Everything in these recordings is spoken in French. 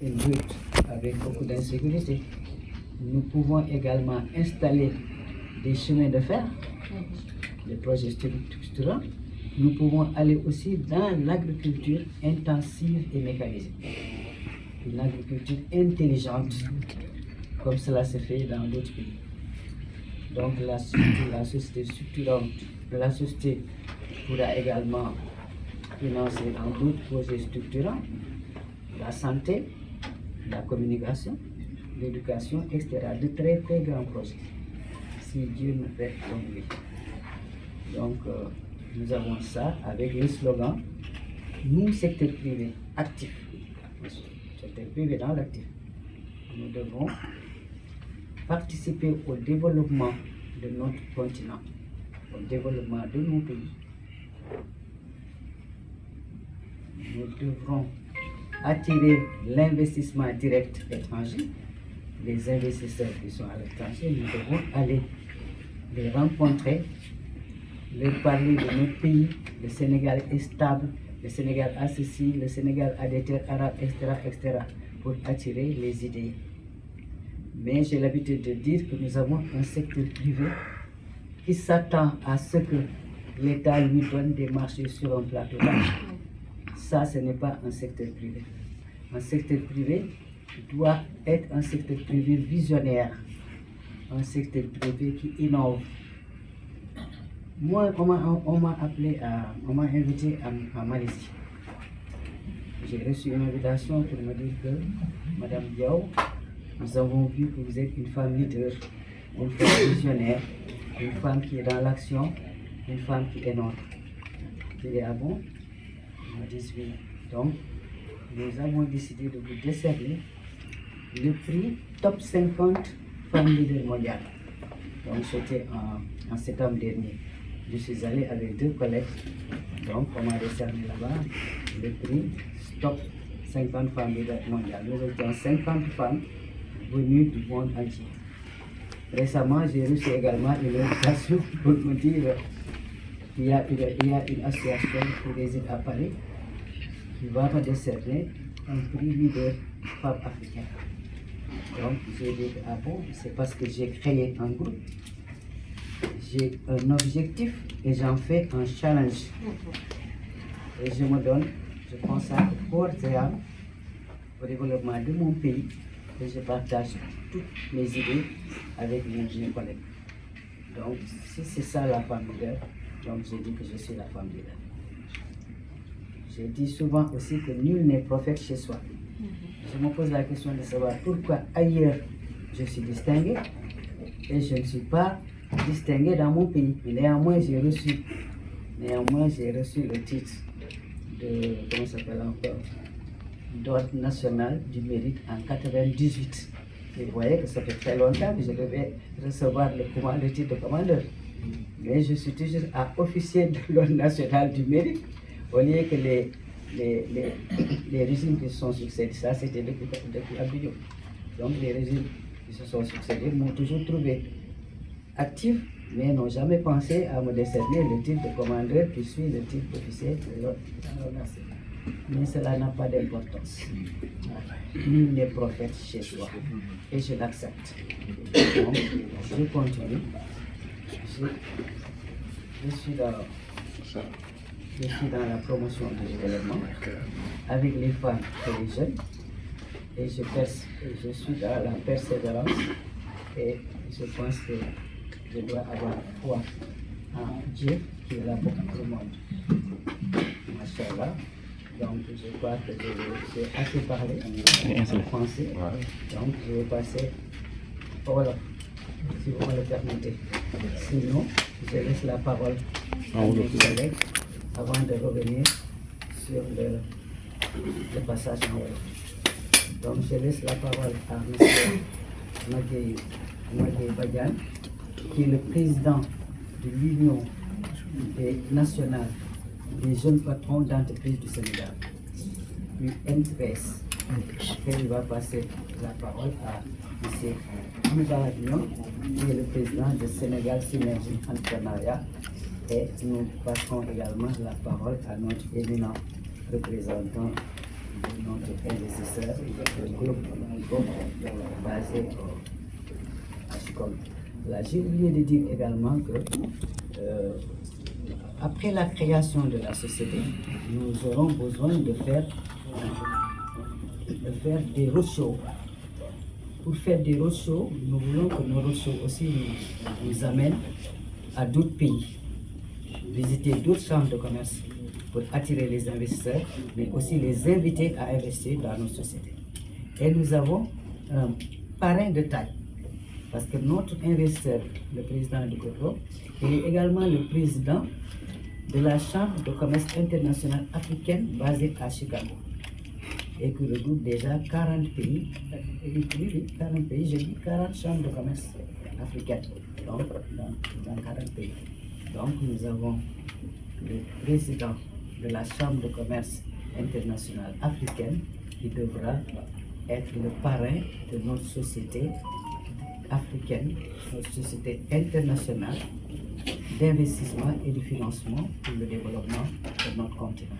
une route avec beaucoup d'insécurité. Nous pouvons également installer des chemins de fer, des projets structurants. Nous pouvons aller aussi dans l'agriculture intensive et mécanisée. Une agriculture intelligente, comme cela se fait dans d'autres pays. Donc la société structurante, la société pourra également financer dans d'autres projets structurants, la santé, la communication, l'éducation, etc. De très très grands projets, si Dieu nous fait longue vie. Donc nous avons ça avec le slogan « Nous, secteur privé, actif ». Secteur privé dans l'actif. Nous devons participer au développement de notre continent, au développement de nos pays. Nous devrons attirer l'investissement direct étranger. Les investisseurs qui sont à l'étranger, nous devons aller les rencontrer, leur parler de notre pays. Le Sénégal est stable, le Sénégal a ceci, le Sénégal a des terres arabes, etc., pour attirer les idées. Mais j'ai l'habitude de dire que nous avons un secteur privé qui s'attend à ce que l'État lui donne des marchés sur un plateau d'argent. Ça, ce n'est pas un secteur privé. Un secteur privé doit être un secteur privé visionnaire, un secteur privé qui innove. Moi, on m'a invité à Malaisie. J'ai reçu une invitation pour me dire que, Madame Diaw, nous avons vu que vous êtes une femme leader, une femme visionnaire, une femme qui est dans l'action, une femme qui est nôtre. J'ai dit, ah bon? On m'a dit oui. Donc, nous avons décidé de vous décerner le prix Top 50 Femmes Leaders Mondiales. Donc, c'était en septembre dernier. Je suis allé avec 2 collègues. Donc, on m'a décerné là-bas le prix Top 50 Femmes Leaders Mondiales. Nous étions 50 femmes venues du monde entier. Récemment, j'ai reçu également une invitation pour me dire qu'il y a une association qui réside à Paris qui va me décerner un prix leader femme africaine. Donc, j'ai dit, ah bon, c'est parce que j'ai créé un groupe, j'ai un objectif et j'en fais un challenge. Et je me donne, je consacre corps et âme au développement de mon pays et je partage toutes mes idées avec mes collègues. Donc, si c'est ça la femme leader, donc j'ai dit que je suis la femme leader. Je dis souvent aussi que nul n'est prophète chez soi. Je me pose la question de savoir pourquoi ailleurs je suis distingué et je ne suis pas distingué dans mon pays. Néanmoins, j'ai reçu le titre de, comment ça s'appelle encore, d'ordre national du mérite en 98. Et vous voyez que ça fait très longtemps que je devais recevoir le titre de commandeur. Mais je suis toujours à officier de l'ordre national du mérite, au lieu que les régimes qui se sont succédés, ça c'était depuis Abidjan. Donc les régimes qui se sont succédés m'ont toujours trouvé actif, mais n'ont jamais pensé à me décerner le titre de commandeur qui suit le titre d'officier de l'ordre national. Mais cela n'a pas d'importance. Nul n'est prophète chez soi. Et je l'accepte. Donc, je continue. Je suis dans la promotion du développement avec les femmes et les jeunes. Et je suis dans la persévérance. Et je pense que je dois avoir foi en Dieu qui est là pour tout le monde. Machallah. Donc, je crois que j'ai assez parlé en français. Donc, je vais passer au Wolof, si vous me le permettez. Sinon, je laisse la parole à mes collègues avant de revenir sur le passage en Wolof. Donc, je laisse la parole à M. Magueye Badiane, qui est le président de l'Union nationale des jeunes patrons d'entreprises du Sénégal, UNPS. Après, il va passer la parole à M. Moussa Dion, qui est le président de Sénégal Synergie Entrepreneuriat. Et nous passerons également la parole à notre éminent représentant notre investisseur, le groupe basé à Chicago. Là, j'ai oublié de dire également que après la création de la société, nous aurons besoin de faire des roadshows. Pour faire des roadshows, nous voulons que nos roadshows aussi nous amènent à d'autres pays, visiter d'autres chambres de commerce pour attirer les investisseurs, mais aussi les inviter à investir dans nos sociétés. Et nous avons un parrain de taille, parce que notre investisseur, le président du Cotro, est également le président de la Chambre de commerce internationale africaine basée à Chicago, et qui regroupe déjà 40 pays, 40 pays, j'ai dit 40 chambres de commerce africaines, donc dans 40 pays. Donc nous avons le président de la Chambre de commerce internationale africaine qui devra être le parrain de notre société africaine, notre société internationale d'investissement et de financement pour le développement de notre continent.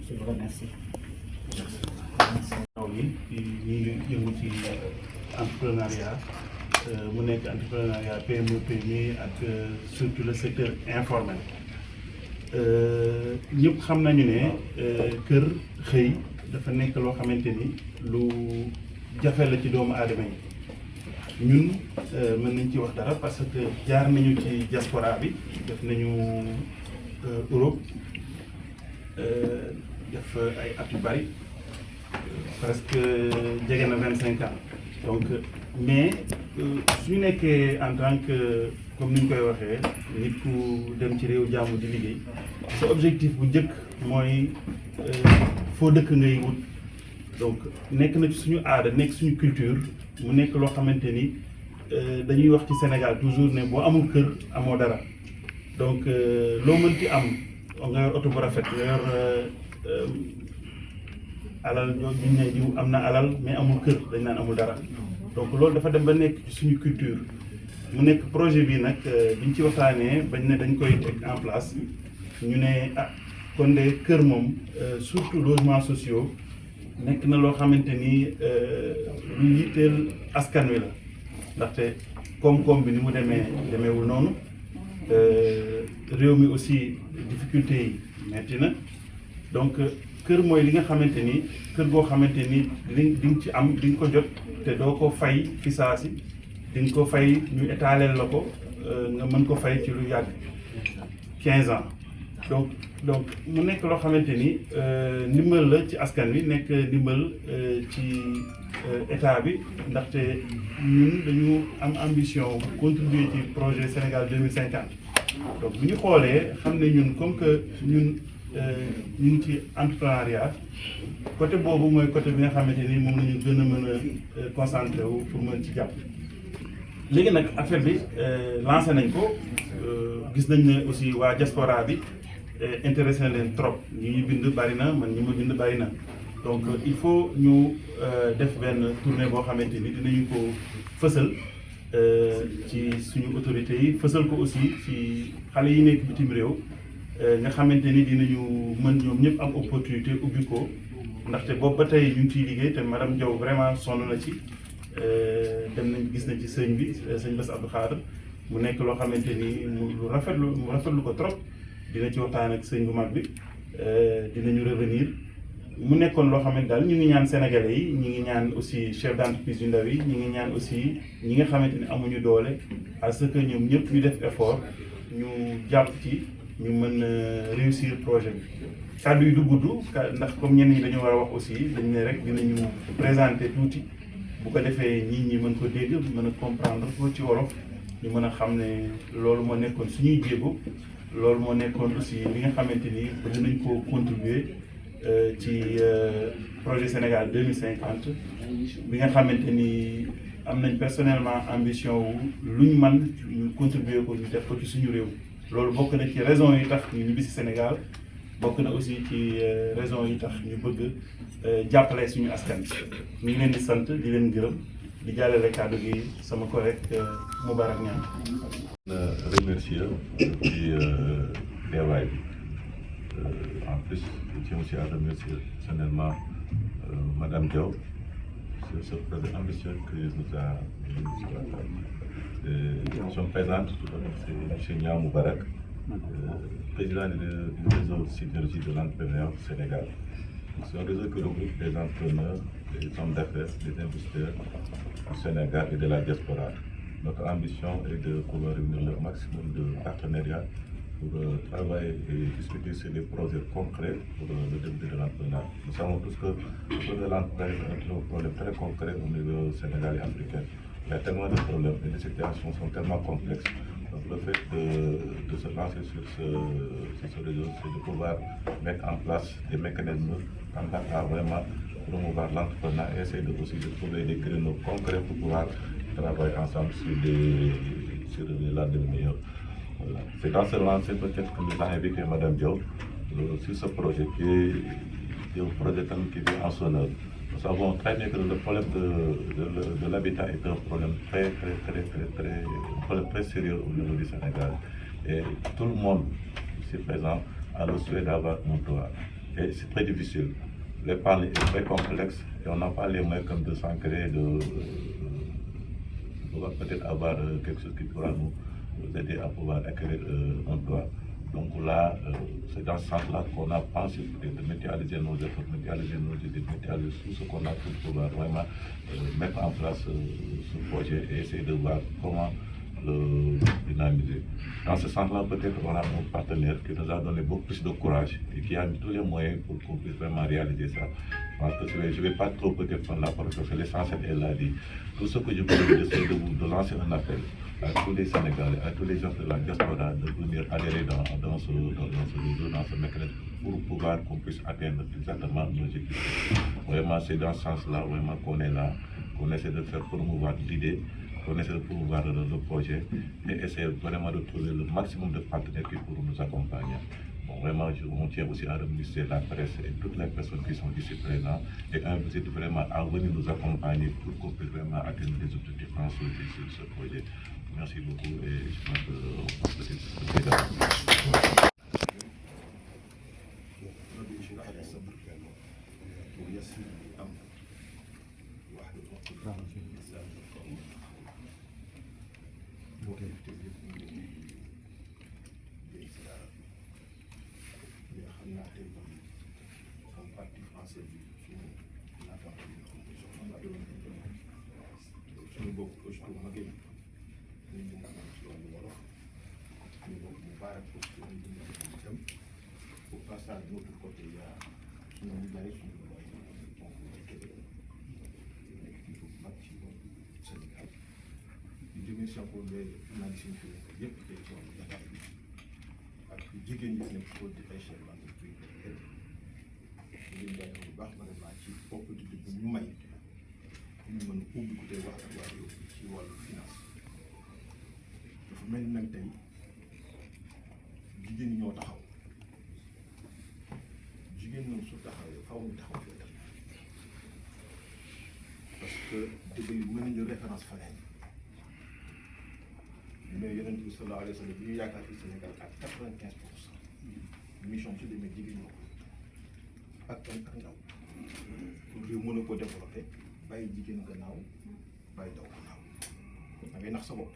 Je vous remercie. ñi ngi yëngu ci entrepreneuriat mu nekk entrepreneuriat PME PMI ak surtout le secteur informel ñëpp xam nañu ne kër xëy dafa nekk loo xamante ni lu jafe la ci doomu aadama yi ñun mën nañ ci wax dara parce que jaar nañu ci diaspora bi def nañu Europe def ay at yu bari presque jege na 25 ans donc mais suñu nekkee en tant que comme ni ñu koy waxee nit ku dem ci réew jàmm di liggéey sa objectif bu njëkk mooy foo dëkk ngay wut donc nekk na ci suñu aada nekk suñu culture mu nekk loo xamante ni dañuy wax ci Sénégal toujours ne boo amul kër amoo dara donc loo mënti am nga yor oto bu rafet nga yor alal ñu ne diw am na alal mais amul kër dañ naan amul dara donc loolu dafa dem ba nekk ci suñu culture mu nekk projet bi nag biñ ci waxtaanee bañ ne dañ koy teg en place ñu ne kon de kër moom surtout logements sociaux nekk na loo xamante ni lu yitteel askan wi la ndaxte koom-koom bi ni mu demeewul noonu réew mi aussi difficulté yi metti na donc kër mooy li nga xamante ni kër goo xamante ni di nga ci am di nga ko jot te doo ko fay fi saa si di nga ko fay ñu étaleel la ko nga mën ko fay ci lu yàgg 15 ans donc mu nekk loo xamante ni ndimbal la ci askan wi nekk ndimbal ci état bi ndaxte ñun dañu am ambition contribuer ci projet Sénégal 2050 donc bu ñu xoolee xam ne ñun comme que ñun ñu ngi ci entrepreneuriat côté boobu mooy côté bi nga xamante ni moom la ñu gën a mën a concentré wu pour mën ci jàpp léegi nag affaire bi lancé nañ ko gis nañ ne aussi waa diaspora bi intéressé na leen trop ñi bind bari na man ñi ma bind bari na donc il faut ñu def benn tournée boo xamante ni dinañu ko fësal ci suñu autorités yi fësal ko aussi ci xale yi nekk bitim réew nga xamante ni dinañu mën ñoom ñëpp am opportunité ubbi ko ndaxte boobu ba tey ñu ngi ciy liggéey te madame Diaw vraiment sonn na ci dem nañ gis nañ ci sëñ bi sëñ Bass Abdou Khadre mu nekk loo xamante ni mu rafetlu ko trop dina ci waxtaan ak sëñ bu mag bi dinañu revenir mu nekkoon loo xamante daal ñu ngi ñaan sénégalais yi ñu ngi ñaan aussi chef d'entreprise yu ndaw yi ñu ngi ñaan aussi ñi nga xamante ni amuñu doole à ce que ñoom ñëpp ñu def effort ñu jàpp ci ñu mën a réussir projet bi kàddu yi du gudd ndax comme ñenn ñi dañu war a wax aussi dañ ne rek dinañu présenter tuuti bu ko defee ñi mën ko dégg mën a comprendre ko ci wolof ñu mën a xam ne loolu moo nekkoon suñuy jéego loolu moo nekkoon aussi li nga xamante ni bëgg nañ ko contribuer ci projet Sénégal 2050 bi nga xamante ni am nañ personnellement ambition wu luñ man ñu contribuer ko ñu def ko ci suñu réew loolu bokk na ci raison yi tax ñu ñibbi si Sénégal bokk na aussi ci raison yi tax ñu bëgg jàppale suñu askan ñu ngi leen di sant di leen gërëm di jàllale kàddu gi sama collègue Moubarak Niang. remercier ci teewaay bi en plus je tiens aussi à remercier personnellement Madame Diaw sur ce projet ambitieux que nous a mis sur la table. Nous sommes présents, c'est M. Nia Moubarak, président du réseau Synergie de l'entrepreneur du Sénégal. C'est un réseau qui regroupe des entrepreneurs, des hommes d'affaires, des investisseurs du Sénégal et de la diaspora. Notre ambition est de pouvoir réunir le maximum de partenariats pour travailler et discuter sur des projets concrets pour le développement de l'entrepreneuriat. Nous savons tous que le projet de l'entrepreneuriat est un problème très concret au niveau sénégalais et africain. Il y a tellement de problèmes et les situations sont tellement complexes. Donc le fait de se lancer sur ce réseau, c'est de pouvoir mettre en place des mécanismes tendant à vraiment promouvoir l'entrepreneuriat et essayer aussi de trouver des créneaux concrets pour pouvoir travailler ensemble sur les lendemains meilleurs. Voilà. C'est dans ce lancé peut-être que nous avons invité Mme Diaw sur ce projet qui est un projet qui vient en son œuvre. Nous savons très bien que le problème de l'habitat est un problème très sérieux au niveau du Sénégal. Et tout le monde ici présent a le souhait d'avoir un toit. Et c'est très difficile. L'épargne est très complexe et on n'a pas les moyens comme de s'ancrer, de pouvoir peut-être avoir quelque chose qui pourra nous aider à pouvoir acquérir un toit. Donc là, c'est dans ce sens-là qu'on a pensé de mutualiser nos efforts, mutualiser nos idées, mutualiser tout ce qu'on a pour pouvoir vraiment mettre en place ce projet et essayer de voir comment le dynamiser. Dans ce sens-là, peut-être qu'on a un partenaire qui nous a donné beaucoup plus de courage et qui a mis tous les moyens pour qu'on puisse vraiment réaliser ça. Parce que je ne vais pas trop peut-être prendre la parole parce que l'essentiel est là dit. Tout ce que je peux dire, c'est de lancer un appel à tous les Sénégalais, à tous les gens de la diaspora de venir adhérer dans ce réseau, dans ce mécanisme pour pouvoir qu'on puisse atteindre exactement nos objectifs. Vraiment, c'est dans ce sens-là vraiment qu'on est là, qu'on essaie de faire promouvoir l'idée, qu'on essaie de promouvoir le projet et essayer vraiment de trouver le maximum de partenaires qui pourront nous accompagner. Bon, vraiment, on tient aussi à remercier la presse et toutes les personnes qui sont ici présentes et inviter vraiment à venir nous accompagner pour qu'on puisse vraiment atteindre les objectifs consolidés sur ce projet. Merci beaucoup et je pense que c'est au passage de l'autre côté, il y a une médaille sur le Sénégal. Je remercie encore les journalistes qui ont été ak jigéen ñi nekk pour di ay chef d'entreprise ñu ngi jaay bu baax vraiment ci opportunité bu ñu may ñu mën a ubbi ko tey wax ak waa yow ci wàllu finance dafa mel ni nag tey jigéen ñi ñoo taxaw jigéen ñoom su taxawee faaw ñu taxaw fii tam parce que dëgg yi mën nañu référence faneen mais yonent bi sallallahu alayhi wa sallam bi ñu yaakaar fi Sénégal ak 95% mission ci demee jigéen ñoo ak ndaw pour réew mën a ko développé bàyyi jigéen gannaaw bàyyi daw gannaaw da ngay nax sa bopp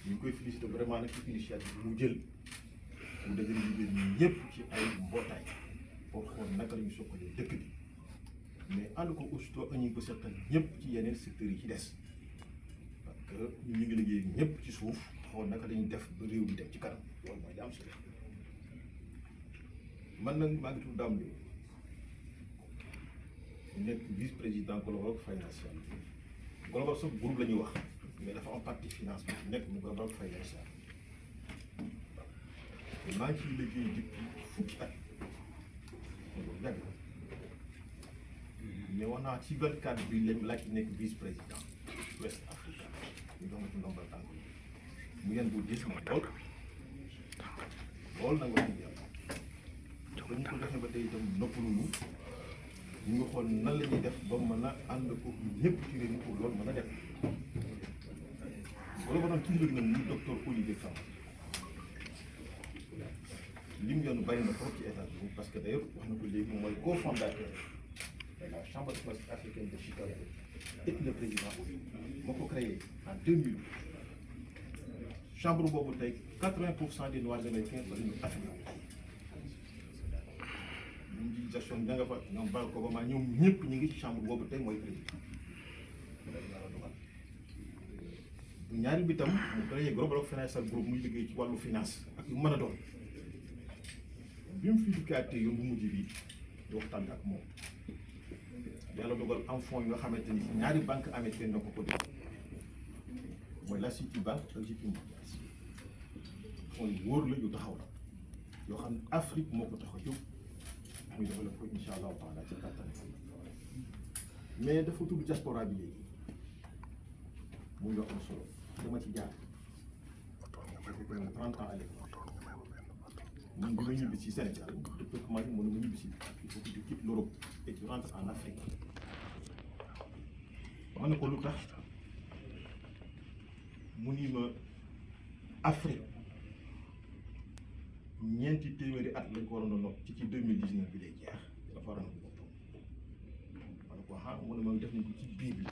ñu ngi koy félicité vraiment nag ci initiative bi mu jël mu dajale jigéen ñi ñëpp ci ay mbootaay pour xool naka la ñu sokkalee dëkk bi mais ànd ko aussitôt ñu ngi ko seqal ñëpp ci yeneen secteurs yi ci des parce que ñu ngi liggéey ñëpp ci suuf xool naka la ñuy def ba réew mi dem ci kanam loolu mooy li am solo man nag maa ngi tudd Dame Ndoye nekk vice président Global Financial Global sax groupe la ñuy wax mais dafa am partie finance bi nekk mu Global Financial maa ngi ciy liggéey depuis fukki at loolu yàgg mais wax naa ci 24 bi lañ laaj nekk vice président West Africa ñu jox ma ci ndombal tànk mu yan bu gis ma lool nag wax dëgg yàlla ba ñu ko defee ba tey itam noppalu ñu ngi xool nan la ñuy def ba mën a ànd ko ñëpp ci réew mi pour loolu mën a def wala ba doon kii nag muy docteur Olivier Sam li mu yoon bari na trop ci États-Unis parce que d'ailleurs wax na ko léegi moom mooy cofondateur et la Chambre de commerce africaine de Chicago et le président moo ko créé en 2000 chambre boobu tey 80% des Noirs américains ba ñu Afrique ñu ngi Jackson da nga fa ñoom Barack Obama ñoom ñëpp ñu ngi ci chambre boobu tey mooy président bu ñaari bi tam mu créé Global Financial Group muy liggéey ci wàllu finance ak yu mën a doon bi mu fi dikkaatee yoon bu mujj bi di waxtaan ak moom yàlla dogal am fonds yi nga xamante ni ñaari banque américaine na ko def mooy la Citibank ak JP Morgan fonds yu wóor la yu taxaw la yoo xam ne Afrique moo ko tax a jóg muy développé ko incha allahu taala ci kattan mais dafa tudd diaspora bi léegi muy lu am solo dama ci jaar dafa koy 30 ans à l'époque ñun bi ma ñibbi ci Sénégal depuis que ma ñibbi si il faut que tu quittes l'Europe et tu rentres en Afrique wax na ko lu tax mu ni ma Afrique ñeenti téeméeri at lañ ko waroon a nopp ci 2019 bi lay jeex dafa waroon a boppam ma ne ko ah mu ne ma def nañ ko ci Bible